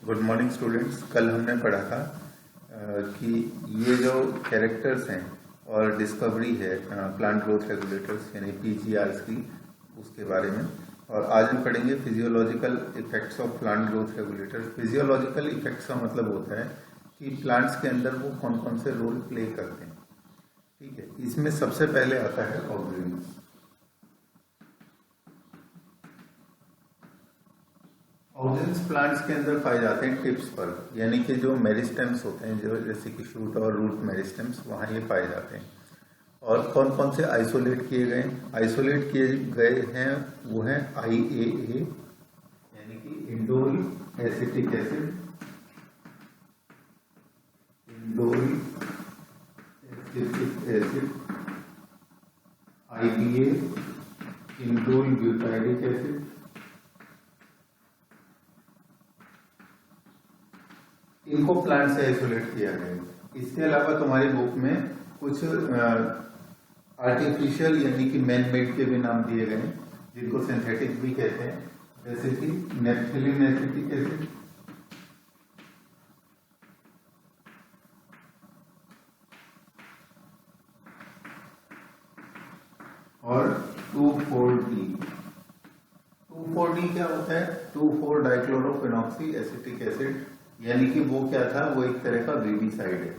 Good morning students. कल हमने पढ़ा था कि ये जो कैरेक्टर्स हैं और डिस्कवरी है प्लांट ग्रोथ रेगुलेटर्स यानी पीजीआरस की, उसके बारे में। और आज हम पढ़ेंगे physiological effects of plant growth regulators. Physiological effects का मतलब होता है कि प्लांट्स के अंदर वो कौन कौन से रोल प्ले करते हैं। ठीक है, इसमें सबसे पहले आता है ऑक्सीजन। ऑक्सीजन प्लांट्स के अंदर पाए जाते हैं टिप्स पर, यानी कि जो मेरिस्टेम्स होते हैं, जो जैसे कि शूट और रूट मेरिस्टेम्स, वहाँ ये पाए जाते हैं। और कौन कौन से आइसोलेट किए गए हैं वो हैं IAA यानी कि indole acetic acid, indole acetic acid, IBA indole butyric acid, इनको प्लांट से आइसोलेट किया गया है। इसके अलावा तुम्हारी बुक में कुछ आर्टिफिशियल यानी कि मैन मेड के भी नाम दिए गए हैं, जिनको सिंथेटिक भी कहते हैं, जैसे कि नेप्थलीन एसिटिक एसिड, और 2,4-D। 2,4-D क्या होता है? 2,4-डाइक्लोरोफेनॉक्सी एसिटिक एसिड, यानी कि वो क्या था, वो एक तरह का वीबीसाइड है।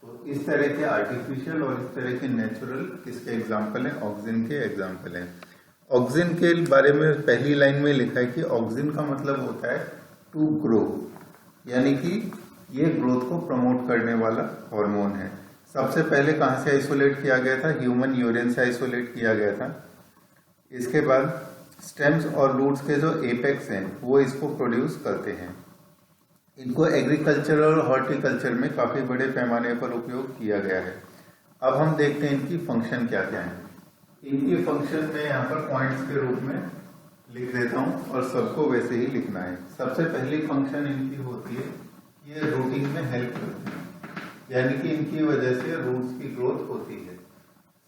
तो इस तरह के आर्टिफिशियल और इस तरह के नेचुरल किसके एग्जाम्पल हैं? ऑक्सीजन के एग्जाम्पल हैं। ऑक्सीजन के बारे में पहली लाइन में लिखा है कि ऑक्सीजन का मतलब होता है टू ग्रो, यानी कि ये ग्रोथ को प्रमोट करने वाला हार्मोन है। सबसे पहले कहाँ से आइसोलेट किया गया था? ह्यूमन यूरिन से आइसोलेट किया गया था। इसके बाद स्टेम्स और रूट्स के जो एपेक्स हैं वो इसको प्रोड्यूस करते हैं। इनको एग्रीकल्चर और हॉर्टिकल्चर में काफी बड़े पैमाने पर उपयोग किया गया है। अब हम देखते हैं इनकी फंक्शन क्या क्या है। इनकी फंक्शन में यहाँ पर पॉइंट्स के रूप में लिख देता हूँ और सबको वैसे ही लिखना है। सबसे पहली फंक्शन इनकी होती है, ये रूटिंग में हेल्प करती है, यानी कि इनकी वजह से रूट्स की ग्रोथ होती है।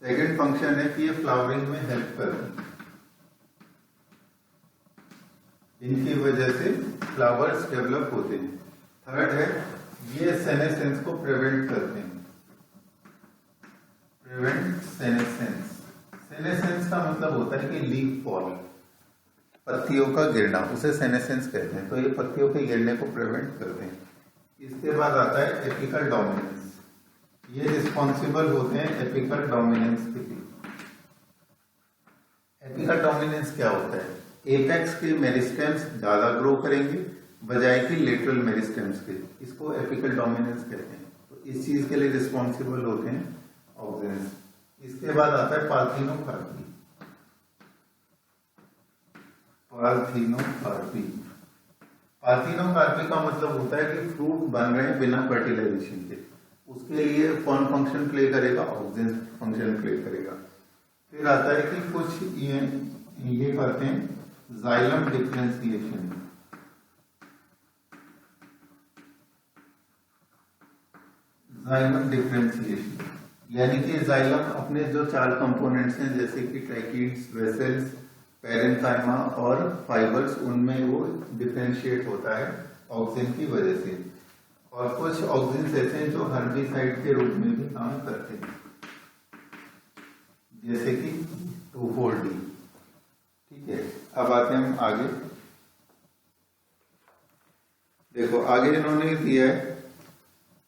सेकेंड फंक्शन है कि ये फ्लावरिंग में हेल्प करती है, इनकी वजह से फ्लावर्स डेवलप होते हैं। थर्ड है, ये सेनेसेंस को प्रिवेंट करते हैं, प्रिवेंट सेनेसेंस। सेनेसेंस का मतलब होता है कि लीफ फॉल, पत्तियों का गिरना, उसे सेनेसेंस कहते हैं। तो ये पत्तियों के गिरने को प्रिवेंट करते हैं। इसके बाद आता है एपिकल डोमिनेंस। ये रिस्पॉन्सिबल होते हैं एपिकल डोमिनेंस के लिए। एपिकल डोमिनेंस क्या होता है? एपेक्स के मेरिस्टेम्स ज्यादा ग्रो करेंगे बजाय कि लेटरल मेरिस्टेम्स के, इसको एपिकल डोमिनेंस कहते हैं। तो इस चीज के लिए रिस्पॉन्सिबल होते हैं ऑक्सीजन। इसके बाद आता है पार्थिनोकार्पी। पार्थिनोकार्पी, पार्थिनोकार्पी का मतलब होता है कि फ्रूट बन रहे हैं बिना फर्टिलाइजेशन के। उसके लिए कौन फंक्शन प्ले करेगा? ऑक्सीजन फंक्शन प्ले करेगा। फिर आता है कि कुछ ये करते हैं जाइलम डिफरेंशिएशन। जाइलम डिफरेंशिएशन यानी कि जाइलम अपने जो 4 कंपोनेंट्स हैं, जैसे कि ट्रैकीड्स, वेसल्स, पेरेन्काइमा और फाइबर्स, उनमें वो डिफरेंशिएट होता है ऑक्सीजन की वजह से। और कुछ ऑक्सीजन ऐसे हैं जो हर्बिसाइड के रूप में भी काम करते हैं, जैसे कि 2,4-D। ठीक है, अब आते हैं हम आगे। देखो आगे इन्होंने दिया है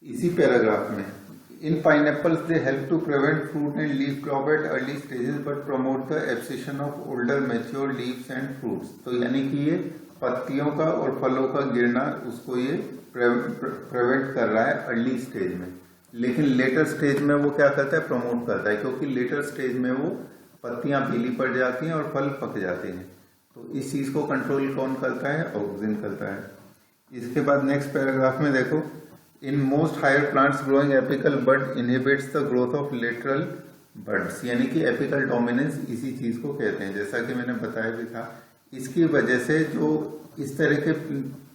इसी पैराग्राफ में, in pineapples they help to prevent fruit and leaf drop at early stages but promote the abscission of older mature leaves and fruits. तो यानी कि ये पत्तियों का और फलों का गिरना, उसको ये प्रिवेंट कर रहा है अर्ली स्टेज में। लेकिन लेटर स्टेज में वो क्या करता है? प्रमोट करता है, क्योंकि लेटर स्टेज में वो पत्तियां पीली पड़ जाती हैं और फल पक जाते हैं। तो इस चीज को कंट्रोल कौन करता है? ऑक्सीजन करता है। इसके बाद नेक्स्ट पैराग्राफ में देखो, in most higher plants growing apical bud inhibits the growth of lateral buds, यानी कि एपिकल डोमिनेंस इसी चीज को कहते हैं, जैसा कि मैंने बताया भी था। इसकी वजह से जो इस तरह के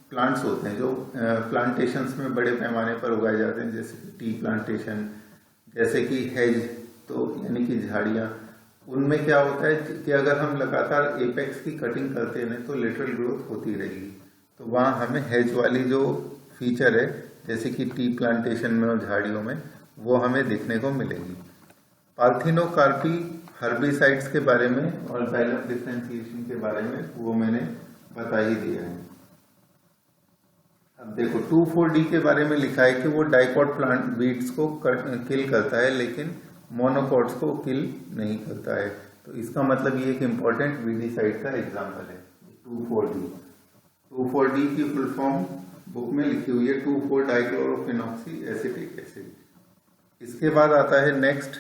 प्लांट्स होते हैं जो प्लांटेशंस में बड़े पैमाने पर उगाए जाते हैं, जैसे कि टी प्लांटेशन, जैसे कि हेज, तो यानी कि झाड़ियां, उनमें क्या होता है कि अगर हम लगातार एपेक्स की कटिंग करते हैं तो लेटरल ग्रोथ होती रहेगी। तो वहाँ हमें हेज वाली जो फीचर है जैसे कि टी प्लांटेशन में और झाड़ियों में वो हमें देखने को मिलेगी। पार्थिनोकार्पी हर्बिसाइड्स के बारे में और जाइलम डिफरेंशिएशन के बारे में वो मैंने बता ही दिया है। अब देखो 2,4-D के बारे में लिखा है कि वो डाइकॉट प्लांट वीड्स को किल करता है लेकिन मोनोकॉट्स को किल नहीं करता है। तो इसका मतलब ये एक इम्पोर्टेंट वीडीसाइड का एग्जाम्पल है 2,4-D। 2,4-D की फुल फॉर्म बुक में लिखी हुई है 2,4-डाइक्लोरोफिनॉक्सी एसिटिक एसिड। इसके बाद आता है नेक्स्ट,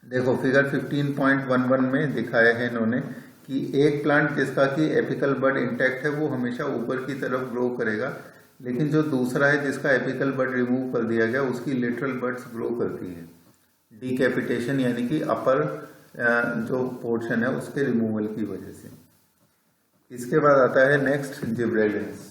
देखो फिगर 15.11 में दिखाया है इन्होंने कि एक प्लांट जिसका कि एपिकल बड इंटैक्ट है वो हमेशा ऊपर की तरफ ग्रो करेगा, लेकिन जो दूसरा है जिसका एपिकल बड रिमूव कर दिया गया उसकी लेटरल बड्स ग्रो करती है, डीकैपिटेशन यानी कि अपर जो पोर्शन है उसके रिमूवल की वजह से। इसके बाद आता है नेक्स्ट जिब्रेलिन्स।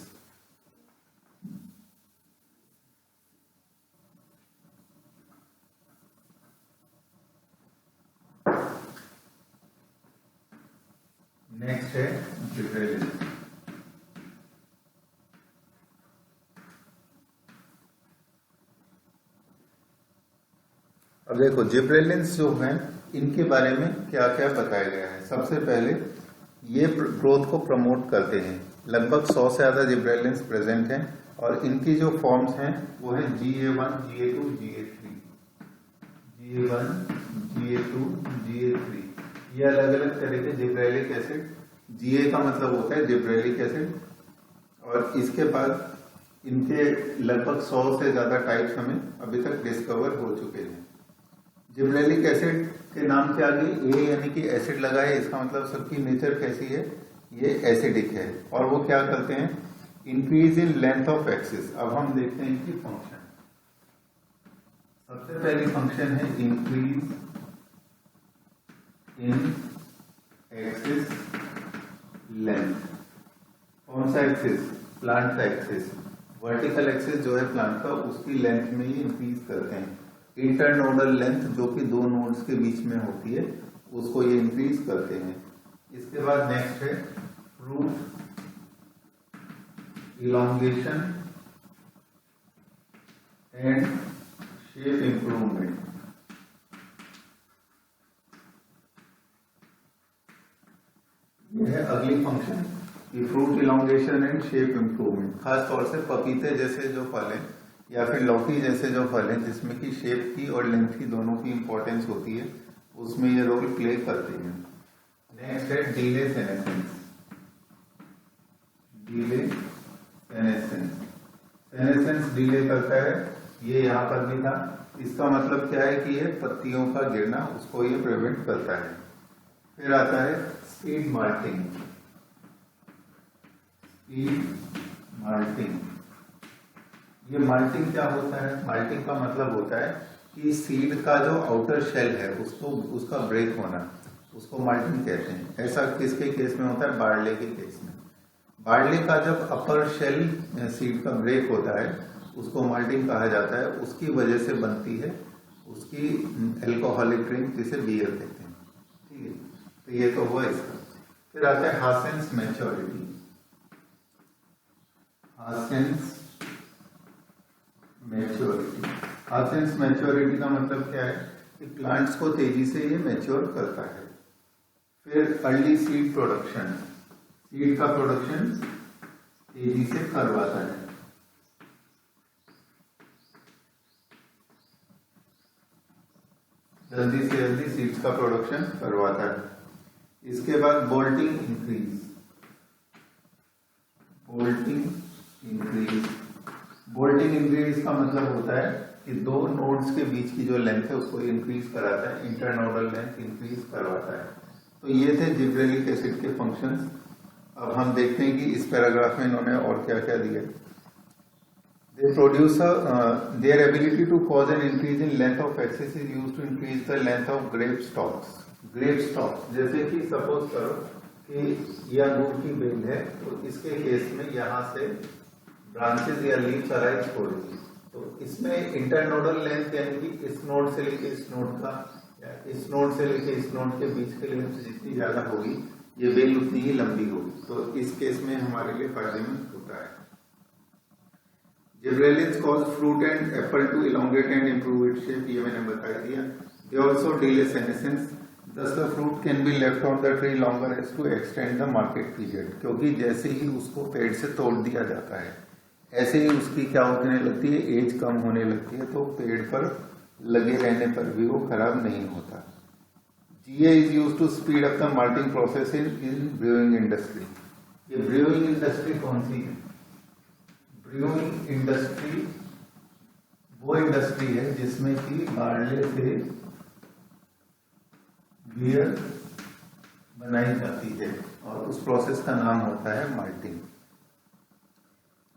नेक्स्ट है जिब्रेलिन्स। अब देखो जिब्रेलिन्स जो हैं इनके बारे में क्या क्या बताया गया है। सबसे पहले ये ग्रोथ को प्रमोट करते हैं। लगभग 100 से ज्यादा जिब्रेलिन्स प्रेजेंट हैं और इनकी जो फॉर्म्स हैं वो है GA1, GA2, GA3, GA1, GA2, GA3। ये अलग अलग तरह के जिब्रेलिक एसिड, GA का मतलब होता है जिब्रेलिक एसिड, और इसके बाद इनके लगभग 100 से ज्यादा टाइप्स हमें अभी तक डिस्कवर हो चुके हैं। जिब्रेलिक एसिड के नाम के आगे ए यानी कि एसिड लगा है, इसका मतलब सबकी नेचर कैसी है, ये एसिडिक है। और वो क्या करते हैं, increase in length of axis. अब हम देखते हैं इनकी फंक्शन। सबसे पहली फंक्शन है इंक्रीज इन एक्सिस लेंथ। कौन सा एक्सिस, प्लांट का एक्सिस। वर्टिकल एक्सिस जो है प्लांट का उसकी लेंथ में ही इंक्रीज करते हैं। इंटरनोडल लेंथ जो कि दो नोड्स के बीच में होती है उसको ये इंक्रीज करते हैं। इसके बाद नेक्स्ट है root elongation and shape improvement. यह है अगली फंक्शन कि fruit elongation and shape improvement. खास तौर से पपीते जैसे जो फल हैं या फिर लौकी जैसे जो फल हैं जिसमें कि शेप की और लेंथ की दोनों की इंपॉर्टेंस होती है, उसमें ये रोल प्ले करते हैं। नेक्स्ट है delay senescence. Delay senescence, senescence delay करता है, ये यहाँ पर भी था। इसका मतलब क्या है कि ये पत्तियों का गिरना उसको ये प्रिवेंट करता है। फिर आता है सीड माल्टिंग। सीड माल्टिंग, ये माल्टिंग क्या होता है, माल्टिंग का मतलब होता है कि सीड का जो आउटर शेल है उसको उसका ब्रेक होना, उसको माल्टिंग कहते हैं। ऐसा किसके केस में होता है, बार्ले के केस में। बार्ले का जब अपर शेल सीड का ब्रेक होता है उसको माल्टिंग कहा जाता है। उसकी वजह से बनती है उसकी एल्कोहलिक ड्रिंक जिसे बियर कहते हैं। ठीक है, तो ये तो हुआ इसका। फिर आता है हासेंस मैच्योरिटी। हासेंस मैच्योरिटी, हासेंस मैच्योरिटी का मतलब क्या है कि प्लांट्स को तेजी से ये मैच्योर करता है। फिर अर्ली सीड प्रोडक्शन, सीड का प्रोडक्शन तेजी से करवाता है। जल्दी से जल्दी सीड्स का प्रोडक्शन करवाता है। इसके बाद bolting increase. Bolting increase, bolting increase का मतलब होता है कि दो नोड्स के बीच की जो लेंथ है उसको इंक्रीज कराता है, इंटरनोडल लेंथ इंक्रीज करवाता है। तो ये थे जिब्रेलिक एसिड के फंक्शंस। अब हम देखते हैं कि इस पैराग्राफ में इन्होंने और क्या क्या दिया। They produce their ability to cause an increase in length of axis is used to increase the length of grape stalks. Grape stalks, जैसे कि सपोज करो कि यह अंगूर की बेल है, तो इसके केस में यहाँ से ब्रांचेस या लीव्स अराइज हो रही है, तो इसमें इंटरनोडल लेंथ यानी कि इस नोड से लेके इस नोड का या इस नोड से लेके इस नोड के बीच के लेंथ जितनी ज्यादा होगी ये बेल उतनी ही लंबी होगी, तो इस केस में हमारे लिए फायदेमंद होता है। Gibberellins cause fruit and apple to elongate and improve its shape, ये मैंने बता दिया। They also delay senescence, thus the fruit can be left on the tree longer as to extend the market period, क्योंकि जैसे ही उसको पेड़ से तोड़ दिया जाता है ऐसे ही उसकी क्या होने लगती है, एज कम होने लगती है, तो पेड़ पर लगे रहने पर भी वो खराब नहीं होता। GA is used to speed up the malting process in brewing industry। ये ब्रूइंग इंडस्ट्री कौन सी है? ब्रूइंग इंडस्ट्री वो इंडस्ट्री है जिसमें कि बार्ले से बियर बनाई जाती है और उस प्रोसेस का नाम होता है माल्टिंग।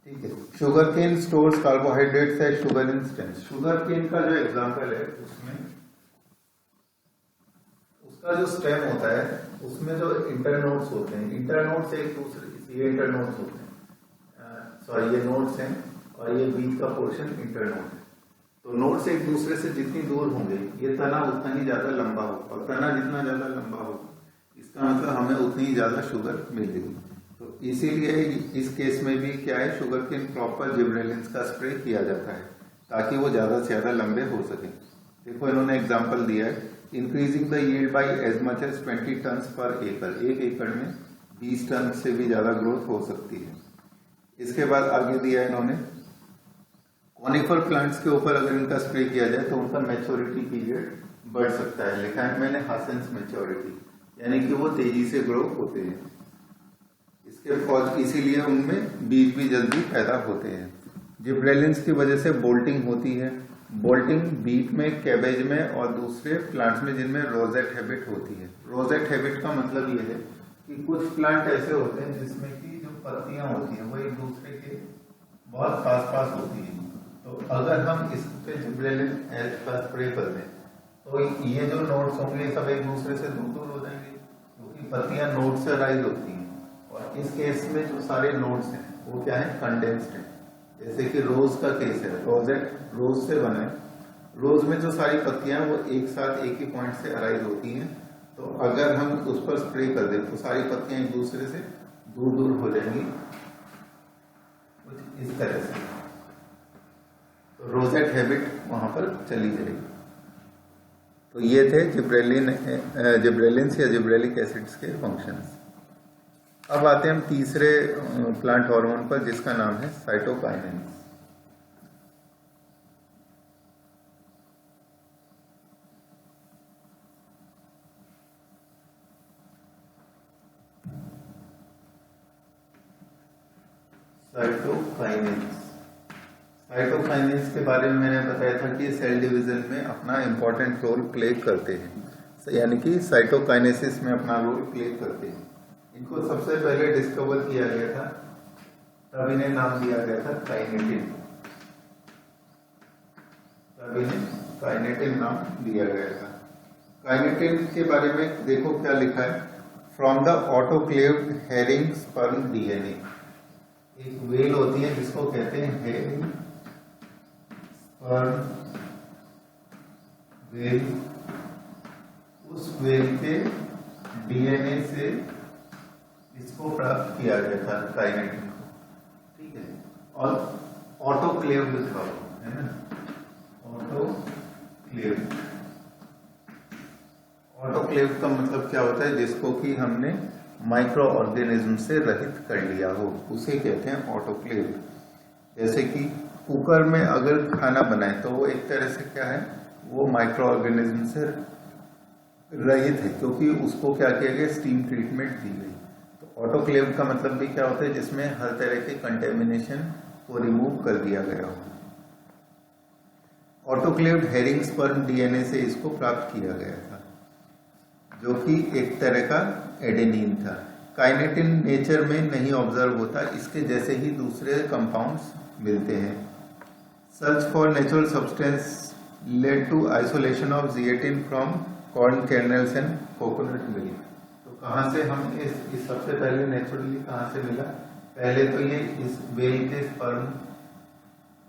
ठीक है। Sugar cane stores carbohydrates as sugar in stems. Sugar cane का जो एग्जांपल है उसमें उसका जो स्टेम होता है उसमें जो इंटरनोड्स होते हैं, इंटरनोड्स एक दूसरे, ये इंटरनोड्स होते हैं, सॉरी ये नोड्स हैं और ये बीच का पोर्शन इंटरनोड है। तो नोड्स एक दूसरे से जितनी दूर होंगे ये तना उतना ही ज्यादा लंबा होगा, और तना जितना ज्यादा लंबा होगा इसका मतलब हमें उतनी ही ज्यादा शुगर मिलेगी। तो इसीलिए इस केस में भी क्या है, शुगर केन प्रॉपर जिब्रेलिन्स का स्प्रे किया जाता है ताकि वो ज्यादा से ज्यादा लंबे हो सके। देखो इन्होंने एग्जाम्पल दिया है, increasing the yield by as much as 20 ton per एकड़, एक एकड़ में 20 टन से भी ज्यादा ग्रोथ हो सकती है। इसके बाद आगे दिया इन्होंने, कॉनिफर प्लांट्स के ऊपर अगर इनका स्प्रे किया जाए तो उनका मैच्योरिटी पीरियड बढ़ सकता है। लिखा है मैंने हासेंस मैच्योरिटी, यानी कि वो तेजी से ग्रो होते हैं। इसके इसीलिए उनमें बीज भी जल्दी पैदा होते हैं। जिब्रेलिन्स की वजह से बोल्टिंग होती है। बोल्टिंग बीट में, कैबेज में और दूसरे प्लांट्स में जिनमें रोजेट हैबिट होती है। रोजेट हैबिट का मतलब ये है कि कुछ प्लांट ऐसे होते हैं जिसमें कि जो पत्तियां होती हैं वो एक दूसरे के बहुत पास होती हैं। तो अगर हम इस पे जिब्रेलिन एज का स्प्रे कर दें तो ये जो नोड्स होंगे सब एक दूसरे से दूर हो जाएंगे, क्योंकि पत्तियां नोड से राइज होती हैं। और इस केस में जो सारे नोड्स हैं वो क्या है, कंडेंस्ड है। जैसे कि रोज का केस है, रोजेट रोज से बना है, रोज में जो सारी पत्तियां वो एक साथ एक ही पॉइंट से अराइज होती हैं। तो अगर हम उस पर स्प्रे कर दें तो सारी पत्तियां एक दूसरे से दूर हो जाएंगी, कुछ इस तरह से। तो रोजेट हैबिट वहां पर चली जाएगी। तो ये थे जिब्रेलिन्स या जिब्रेलिक एसिड्स के फंक्शंस। अब आते हैं हम तीसरे प्लांट हार्मोन पर जिसका नाम है साइटोकाइनेंस। साइटोकाइनेंस के बारे में मैंने बताया था कि सेल डिवीजन में अपना इंपॉर्टेंट रोल प्ले करते हैं, यानी कि साइटोकाइनेसिस में अपना रोल प्ले करते हैं। इनको सबसे पहले डिस्कवर किया गया था, तब इन्हें नाम दिया गया था काइनेटिन। तब इन्हें काइनेटिन नाम दिया गया था। काइनेटिन के बारे में देखो क्या लिखा है, from the autoclaved herring sperm DNA. एक वेल होती है जिसको कहते हैं हेरिंग स्पर्म वेल, उस वेल के डीएनए से इसको प्राप्त किया गया था काइनेटिन को। ठीक है, और ऑटोक्लेव्ड लिखा हुआ है ना, ऑटोक्लेव्ड। ऑटोक्लेव्ड का मतलब क्या होता है, जिसको कि हमने माइक्रो ऑर्गेनिज्म से रहित कर लिया हो, उसे कहते हैं ऑटोक्लेव्ड। जैसे कि कुकर में अगर खाना बनाए तो वो एक तरह से क्या है, वो माइक्रो ऑर्गेनिज्म से रहित है, क्योंकि उसको क्या किया गया, स्टीम ट्रीटमेंट दी गई। तो ऑटोक्लेव्ड का मतलब भी क्या होता है, जिसमें हर तरह के कंटेमिनेशन को रिमूव कर दिया गया हो। ऑटोक्लेव्ड हेरिंग स्पर्म डीएनए से इसको प्राप्त किया गया था, जो कि एक तरह का एडेनिन था। काइनेटिन नेचर में नहीं ऑब्जर्व होता, इसके जैसे ही दूसरे कंपाउंड्स मिलते हैं। Search for natural substance led to isolation of zeatin from corn kernels and coconut milk. तो कहाँ से हम इस सबसे पहले नेचुरली कहाँ से मिला, पहले तो ये इस वेल के स्पर्म,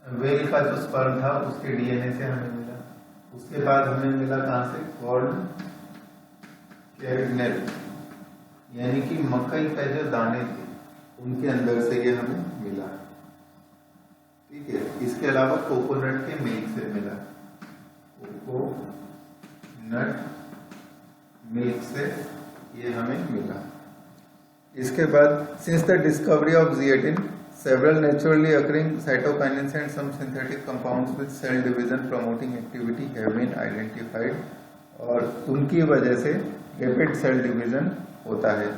वेल का जो स्पर्म था उसके डीएनए से हमें मिला। उसके बाद हमें मिला कहाँ से, कॉर्न कैर्नल, यानी कि मकई का जो दाने थे उनके अंदर से ये हमें मिला। ठीक है, इसके अलावा कोकोनट के मिल्क से मिला, कोकोनट मिल्क से ये हमें मिला। इसके बाद since the discovery of zeatin several naturally occurring cytokinins and some synthetic compounds with cell division promoting activity have been identified, और उनकी वजह से रैपिड सेल डिवीजन होता है।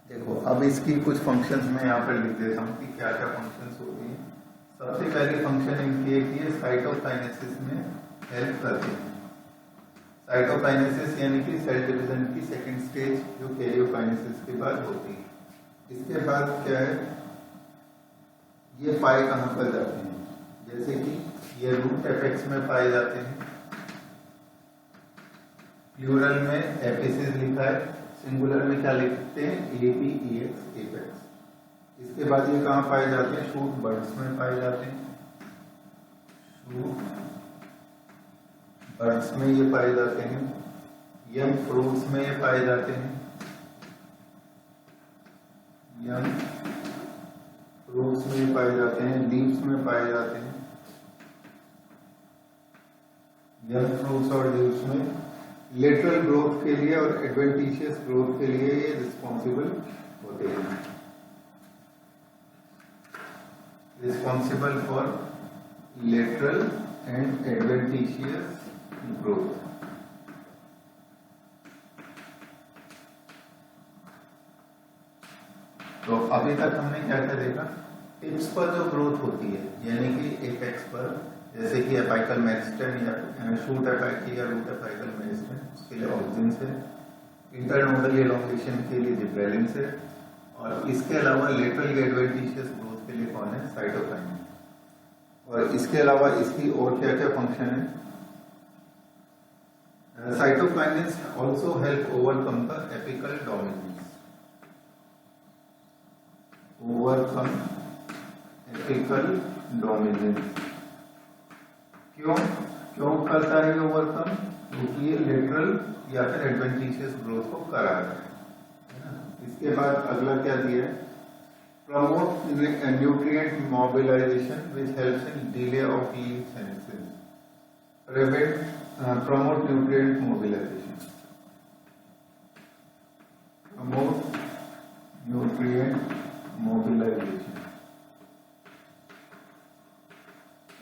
देखो अब इसकी कुछ फंक्शंस मैं यहाँ पर लिख देता हूँ कि क्या क्या फंक्शंस होती हैं। सबसे पहली फंक्शन इनकी है कि ये साइटोकाइनेसिस में हेल्प करते हैं। साइटोकाइनेसिस यानी कि सेल डिवीजन की सेकंड स्टेज जो कैरियोकाइनेसिस के बाद होती है। इसके बाद क्या है, ये पाए कहाँ पर जाते हैं, जैसे कि ये रूट एपेक्स में पाए जाते हैं। प्लूरल में एपिसिस लिखा है, सिंगुलर में क्या लिखते हैं, एपीईएक्स एपेक्स। इसके बाद ये कहाँ पाए जाते हैं, शूट बर्ड्स में पाए जाते हैं। शूट बर्ड्स में ये पाए जाते हैं। यंग फ्रूट्स में ये पाए जाते हैं। यंग फ्रूट्स में पाए जाते हैं। लीव्स में पाए जाते हैं। यंग फ्रूट्स और लीव्स में लेटरल ग्रोथ के लिए और एडवेंटिशियस ग्रोथ के लिए ये रिस्पॉन्सिबल होते हैं। Responsible for lateral and adventitious growth. तो अभी तक हमने क्या क्या देखा, टिप्स पर जो ग्रोथ होती है यानी कि एपेक्स पर, जैसे कि एपाइकल मेरिस्टेम या शूट एपाइकी या रूट एपाइकल मेरिस्टेम, उसके लिए ऑक्सिन से, इंटरनोडल एलोंगेशन के लिए जिब्रेलिन से, और इसके अलावा लेटरल एडवेंटिशियस ग्रोथ के लिए कौन है, साइटोकाइनिन। और इसके अलावा इसकी और क्या क्या फंक्शन है, cytokinins also help overcome the apical dominance. Overcome apical dominance क्यों करता है ओवरकम, क्योंकि ये लेटरल या फिर एडवेंटिशियस ग्रोथ को करा रहा है। इसके बाद अगला क्या दिया है, promote nutrient mobilization which helps in delay of leaf senescence. Promote nutrient mobilization, promote nutrient mobilization.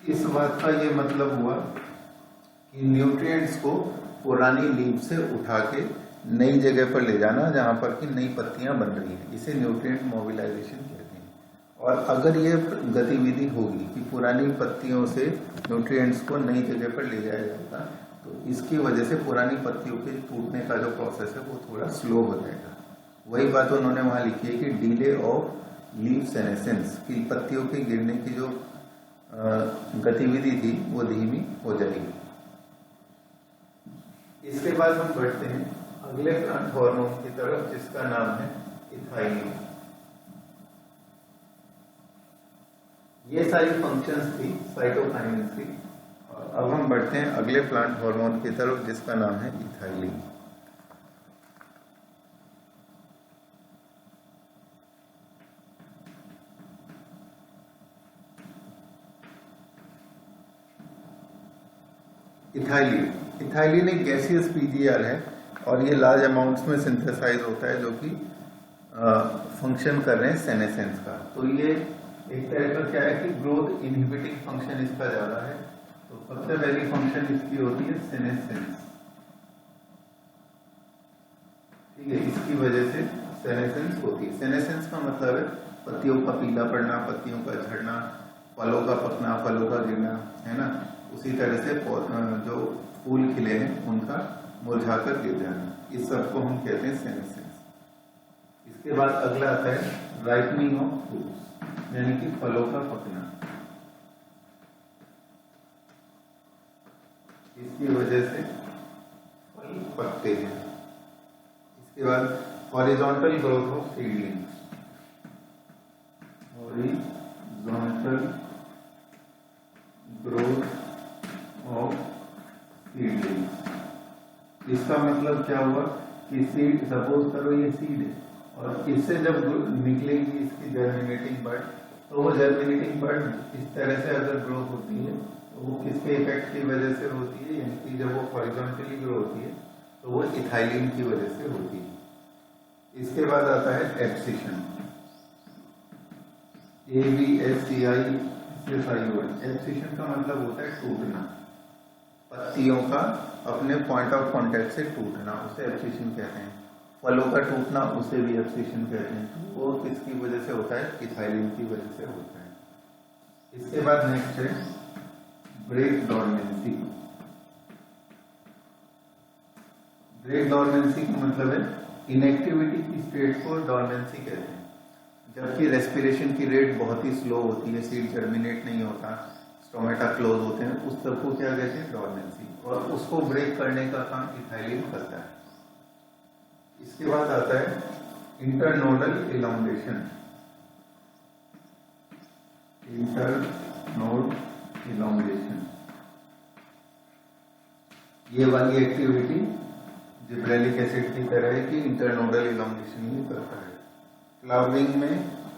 इस बात का ये मतलब हुआ कि न्यूट्रिएंट्स को पुरानी लीव से उठा के नई जगह पर ले जाना जहां पर कि नई पत्तियां बन रही हैं, इसे न्यूट्रिएंट मोबिलाइजेशन कहते हैं। और अगर ये गतिविधि होगी कि पुरानी पत्तियों से न्यूट्रिएंट्स को नई जगह पर ले जाया जाएगा, तो इसकी वजह से पुरानी पत्तियों के टूटने का जो प्रोसेस है वो थोड़ा स्लो हो जाएगा। वही बात उन्होंने वहां लिखी है कि डिले ऑफ लीव सेनेसेंस, की पत्तियों के गिरने की जो गतिविधि थी वो धीमी हो जाएगी। इसके बाद हम बढ़ते हैं अगले प्लांट हार्मोन की तरफ जिसका नाम है इथाइलिन। ये सारी फंक्शंस थी साइटोकाइनिन की। अब हम बढ़ते हैं अगले प्लांट हार्मोन की तरफ जिसका नाम है इथाइलिन। इथाइलिन एक गैसियस पीजीआर है और ये लार्ज अमाउंट्स में सिंथेसाइज होता है जो कि फंक्शन कर रहे हैं सेनेसेंस का। तो ये एक तरह का क्या है कि ग्रोथ इनहिबिटिंग फंक्शन इसका ज्यादा है। तो सबसे पहली फंक्शन इसकी होती है सेनेसेंस। ठीक है, इसकी वजह से सेनेसेंस होती है। सेनेसेंस का मतलब है पत्तियों का पीला पड़ना, पत्तियों का झड़ना, फलों का पकना, फलों का गिरना, है ना। उसी तरह से जो फूल खिले हैं उनका मुरझाकर गिर जाना, इस सब को हम कहते हैं सेनेसेंस। इसके बाद अगला आता है राइपनिंग ऑफ फ्रूट्स, यानी कि फलों का पकना। इसकी वजह से फल पकते हैं। इसके बाद horizontal growth of seedlings, horizontal growth of seedlings. इसका मतलब क्या हुआ कि सीड, सपोज करो ये सीड है और इससे जब निकलेगी इसकी जर्मिनेटिंग बर्ड, तो वो जर्मिनेटिंग बर्ड इस तरह से अगर ग्रो होती है तो वो किसके इफेक्ट की वजह से होती है, यानी कि जब वो हॉरिजॉन्टली ग्रो होती है तो वो इथाइलिन की वजह से होती है। इसके बाद आता है एब्सिशन, ABSCION। एब्सिशन का मतलब होता है टूटना, पत्तियों का अपने पॉइंट ऑफ कांटेक्ट से टूटना, उसे एब्सिशन कहते हैं। फलों का टूटना उसे भी एब्सिशन कहते हैं। वो किसकी वजह से होता है, इथाइलिन की वजह से होता है। इसके बाद नेक्स्ट है ब्रेक डॉर्मेंसी। ब्रेक डॉर्मेंसी का मतलब है इनएक्टिविटी की स्टेट को डॉर्मेंसी कहते हैं। जबकि रेस्पिरेशन की रेट बहुत ही स्लो होती है, सीड जर्मिनेट नहीं होता, स्टोमेटा क्लोज होते हैं, उस सब को क्या कहते हैं, डॉर्मेंसी, और उसको ब्रेक करने का काम इथाइलिन करता है। इसके बाद आता है इंटरनोडल इलॉन्गेशन। इंटरनोड इलॉन्गेशन, ये वाली एक्टिविटी जिब्रेलिक एसिड की तरह है कि इंटरनोडल इलॉन्गेशन ही करता है। फ्लावरिंग में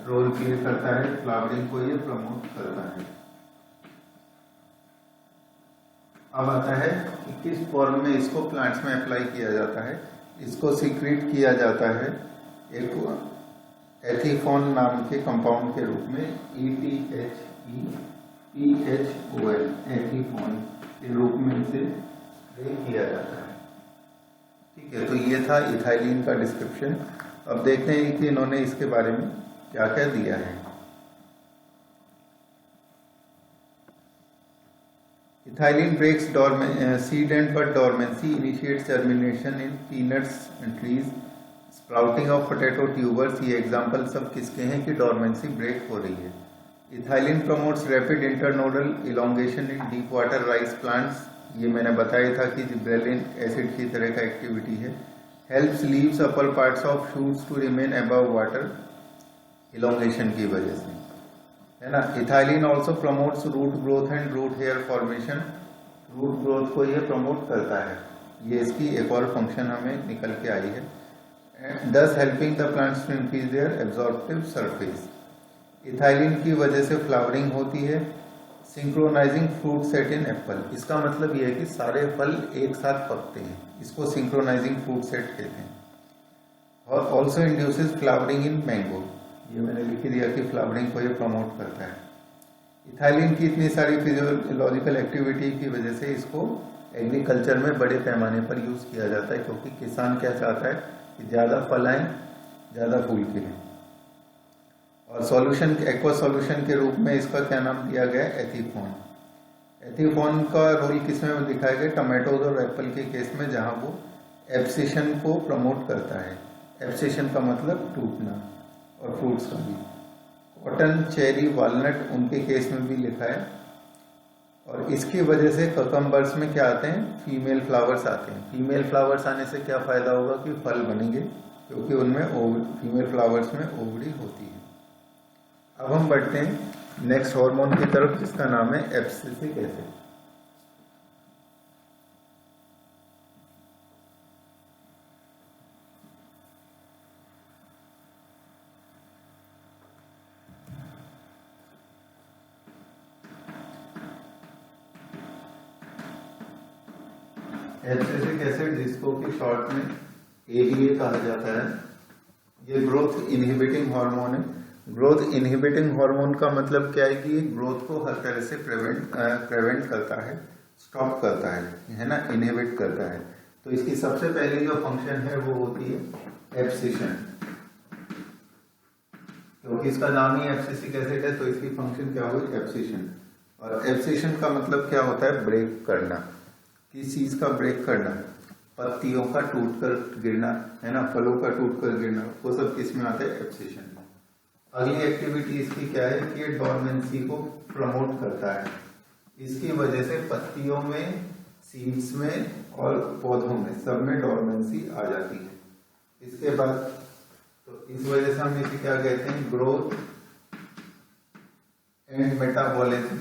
रोल प्ले करता है, फ्लावरिंग को ये प्रमोट करता है। अब आता है कि किस फॉर्म में इसको प्लांट्स में अप्लाई किया जाता है। इसको सीक्रेट किया जाता है एक एथीफोन नाम के कंपाउंड के रूप में, ETHEPHOL, एथीफोन के रूप में इसे किया जाता है। ठीक है, तो ये था इथाइलिन का डिस्क्रिप्शन। अब देखते हैं कि इन्होंने इसके बारे में क्या क्या दिया है। Ethylene breaks seed and bud dormancy, initiates germination in peanuts and trees, sprouting of potato tubers। ये एग्जाम्पल सब किसके हैं कि डॉर्मेंसी ब्रेक हो रही है। Ethylene promotes rapid internodal elongation इन डीप वाटर राइस प्लांट्स, ये मैंने बताया था कि जिब्रेलिक एसिड की तरह का एक्टिविटी है। Helps leaves upper parts of shoots to remain above water, elongation की वजह से, है ना। Ethylene also promotes root growth and root hair formation, root growth को ये प्रमोट करता है। ये इसकी एक और फंक्शन हमें निकल के आई है। Thus helping the plants to increase their absorptive surface. Ethylene की वजह से फ्लावरिंग होती है। Synchronising fruit set in apple, इसका मतलब यह है कि सारे फल एक साथ पकते हैं, इसको सिंक्रोनाइजिंग फ्रूट सेट कहते हैं। और also induces flowering in mango, ये मैंने लिख दिया कि फ्लावरिंग को ये प्रमोट करता है। इथाइलिन की इतनी सारी फिजियोलॉजिकल एक्टिविटी की वजह से इसको एग्रीकल्चर में बड़े पैमाने पर यूज किया जाता है, क्योंकि किसान क्या चाहता है कि ज्यादा फल आए, ज्यादा फूल खिले। और सॉल्यूशन, एक्वा सॉल्यूशन के रूप में इसका क्या नाम दिया गया, एथीफोन। एथीफोन का रोल किसमें दिखाया गया, टमाटोज और एप्पल के केस में, जहां वो एब्सिशन को प्रमोट करता है। एब्सिशन का मतलब टूटना, और फ्रूट्स का भी। कॉटन, चेरी, वालनट उनके केस में भी लिखा है। और इसकी वजह से ककम्बर्स में क्या आते हैं, फीमेल फ्लावर्स आते हैं। फीमेल फ्लावर्स आने से क्या फायदा होगा कि फल बनेंगे, क्योंकि उनमें फीमेल फ्लावर्स में ओवरी होती है। अब हम बढ़ते हैं नेक्स्ट हार्मोन की तरफ, जिसका नाम है एब्सिसिक एसिड। एब्सिसिक एसिड, जिसको कि शॉर्ट में ADA कहा जाता है, ये ग्रोथ इनहिबिटिंग हार्मोन है। ग्रोथ इनहिबिटिंग हार्मोन का मतलब क्या है कि ये ग्रोथ को हर तरह से प्रिवेंट करता है, स्टॉप करता है ना, इनहिबिट करता है। तो इसकी सबसे पहली जो फंक्शन है वो होती है एब्सिशन, क्योंकि इसका नाम ही एब्सिसिक एसिड है, तो इसकी फंक्शन क्या हुई, एब्सिशन। और एब्सिशन का मतलब क्या होता है, ब्रेक करना। किस चीज का ब्रेक करना, पत्तियों का टूटकर गिरना, है ना, फलों का टूटकर गिरना, वो सब किस में आता है, एब्सिशन। अगली एक्टिविटी इसकी क्या है कि ये डॉर्मेंसी को प्रमोट करता है। इसकी वजह से पत्तियों में, सीड्स में और पौधों में, सब में डॉर्मेंसी आ जाती है। इसके बाद तो इस वजह से हम इसे क्या कहते हैं, growth and metabolism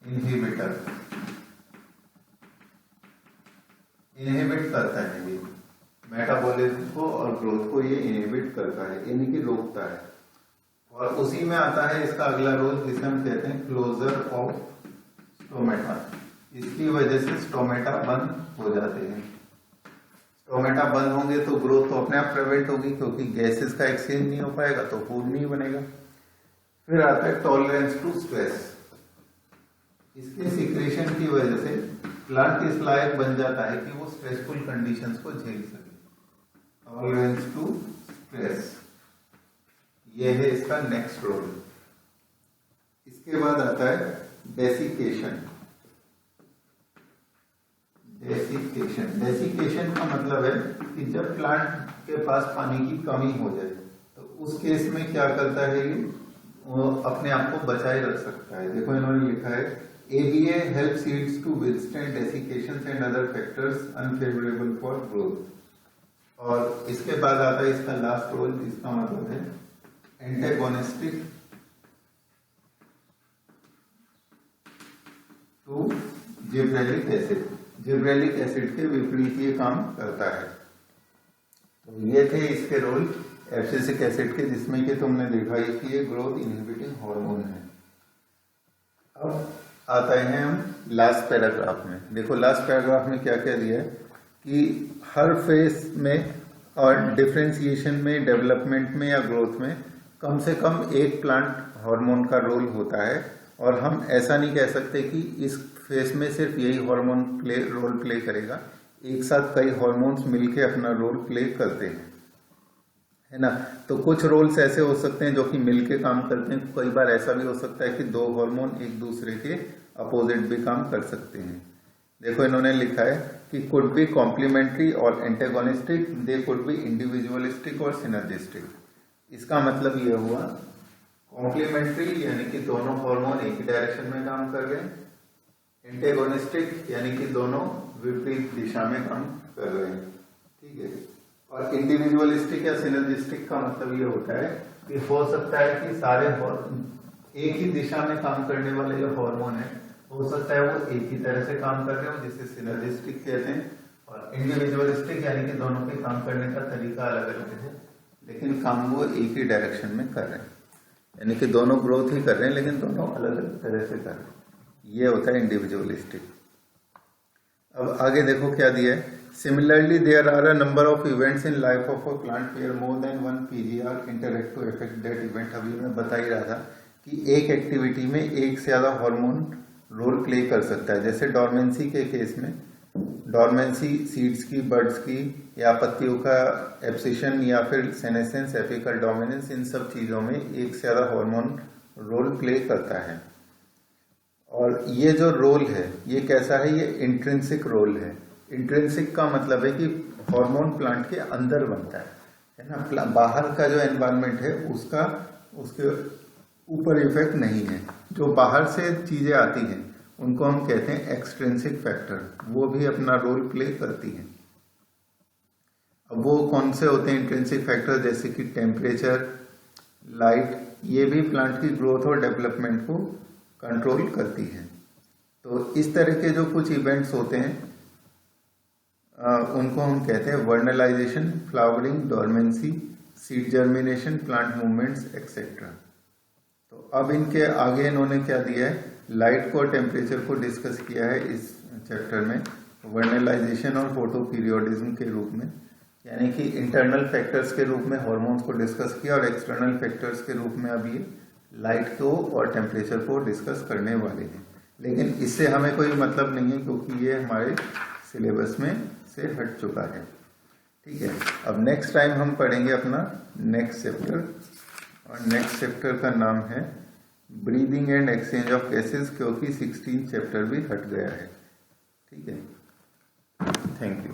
inhibitor. Inhibit करता है, ये मेटाबॉलिज्म को और ग्रोथ को ये इनहिबिट करता है, यानी कि रोकता है। और उसी में आता है इसका अगला रोल जिसे हम कहते हैं क्लोजर ऑफ स्टोमेटा। इसकी वजह से स्टोमेटा बंद हो जाते हैं। स्टोमेटा बंद होंगे तो ग्रोथ तो अपने आप प्रिवेंट होगी, क्योंकि गैसेस का एक्सचेंज नहीं हो पाएगा तो फूड नहीं बनेगा। फिर आता है टॉलरेंस टू स्ट्रेस। इसके सिक्रेशन की वजह से प्लांट इस लायक बन जाता है कि वो स्ट्रेसफुल कंडीशंस को झेल सके। टॉलरेंस टू स्ट्रेस, ये है इसका नेक्स्ट रोल। इसके बाद आता है डेसिकेशन। डेसिकेशन का मतलब है कि जब प्लांट के पास पानी की कमी हो जाए तो उस केस में क्या करता है, वो अपने आप को बचाए रख सकता है। देखो इन्होंने लिखा है ABA helps seeds to withstand desiccations and other factors unfavorable for growth। और इसके बाद आता है इसका लास्ट रोल, जिसका मतलब है antagonistic to gibberellic acid. Gibberellic acid के विपरीत ये काम करता है। तो ये थे इसके रोल एब्सिसिक एसिड के, जिसमें कि तुमने देखा है कि ये ग्रोथ इनहिबिटिंग हार्मोन है। अब आता है हम लास्ट पैराग्राफ में। देखो लास्ट पैराग्राफ में क्या क्या दिया है कि हर फेज में और डिफरेंशिएशन में, डेवलपमेंट में या ग्रोथ में कम से कम एक प्लांट हार्मोन का रोल होता है। और हम ऐसा नहीं कह सकते कि इस फेज में सिर्फ यही हार्मोन रोल प्ले करेगा। एक साथ कई हार्मोन्स मिलके अपना रोल प्ले करते हैं, है ना। तो कुछ रोल्स ऐसे हो सकते हैं जो कि मिलके काम करते हैं। कई बार ऐसा भी हो सकता है कि दो हार्मोन एक दूसरे के अपोजिट भी काम कर सकते हैं। देखो इन्होंने लिखा है कि कुड बी कॉम्प्लीमेंट्री और antagonistic, they could be individualistic और सिनर्जिस्टिक। इसका मतलब यह हुआ कॉम्प्लीमेंट्री यानी कि दोनों हार्मोन एक ही डायरेक्शन में काम कर रहे हैं, एंटेगोनिस्टिक यानी कि दोनों विपरीत दिशा में काम कर रहे हैं, ठीक है। और इंडिविजुअलिस्टिक या सिनर्जिस्टिक का मतलब ये होता है कि हो सकता है कि सारे एक ही दिशा में काम करने वाले जो हार्मोन है हो सकता है वो एक ही तरह से काम कर रहे हो, जिसे सिनर्जिस्टिक कहते हैं। और इंडिविजुअलिस्टिक यानी कि दोनों के काम करने का तरीका अलग अलग है, लेकिन काम वो एक ही डायरेक्शन में कर रहे हैं, यानी कि दोनों ग्रोथ ही कर रहे हैं लेकिन दोनों अलग अलग तरह से कर रहे हैं। ये होता है इंडिविजुअलिस्टिक। अब आगे देखो क्या दिया है। Similarly there are a number of events in life of a plant where more than one PGR interact to effect that event. अभी मैं बता ही रहा था कि एक एक्टिविटी में एक से ज्यादा हार्मोन रोल प्ले कर सकता है। जैसे डॉर्मेंसी के केस में, डॉर्मेंसी सीड्स की, बर्ड्स की या पत्तियों का एब्सिशन या फिर सेनेसेंस, एपिकल डोमिनेंस, इन सब चीजों में एक से ज्यादा हार्मोन रोल प्ले करता है। और ये जो रोल है ये कैसा है, ये इंट्रिंसिक रोल है। इंट्रिंसिक का मतलब है कि हार्मोन प्लांट के अंदर बनता है ना। बाहर का जो एनवायरनमेंट है उसका उसके ऊपर इफेक्ट नहीं है। जो बाहर से चीजें आती हैं उनको हम कहते हैं एक्सट्रिंसिक फैक्टर, वो भी अपना रोल प्ले करती हैं। अब वो कौन से होते हैं इंट्रिंसिक फैक्टर, जैसे कि टेम्परेचर, लाइट, ये भी प्लांट की ग्रोथ और डेवलपमेंट को कंट्रोल करती है। तो इस तरह के जो कुछ इवेंट्स होते हैं उनको हम कहते हैं vernalisation, flowering, dormancy, seed germination, plant movements et cetera. तो अब इनके आगे इन्होंने क्या दिया है, लाइट को और टेम्परेचर को डिस्कस किया है इस चैप्टर में वर्नलाइजेशन और फोटो पीरियोडिज्म के रूप में, यानी कि इंटरनल फैक्टर्स के रूप में हार्मोन्स को डिस्कस किया और एक्सटर्नल फैक्टर्स के रूप में अब ये लाइट को और टेम्परेचर को डिस्कस करने वाले हैं। लेकिन इससे हमें कोई मतलब नहीं है क्योंकि ये हमारे सिलेबस में से हट चुका है, ठीक है। अब नेक्स्ट टाइम हम पढ़ेंगे अपना नेक्स्ट चैप्टर, और नेक्स्ट चैप्टर का नाम है breathing and exchange of gases, क्योंकि 16 चैप्टर भी हट गया है, ठीक है। Thank you.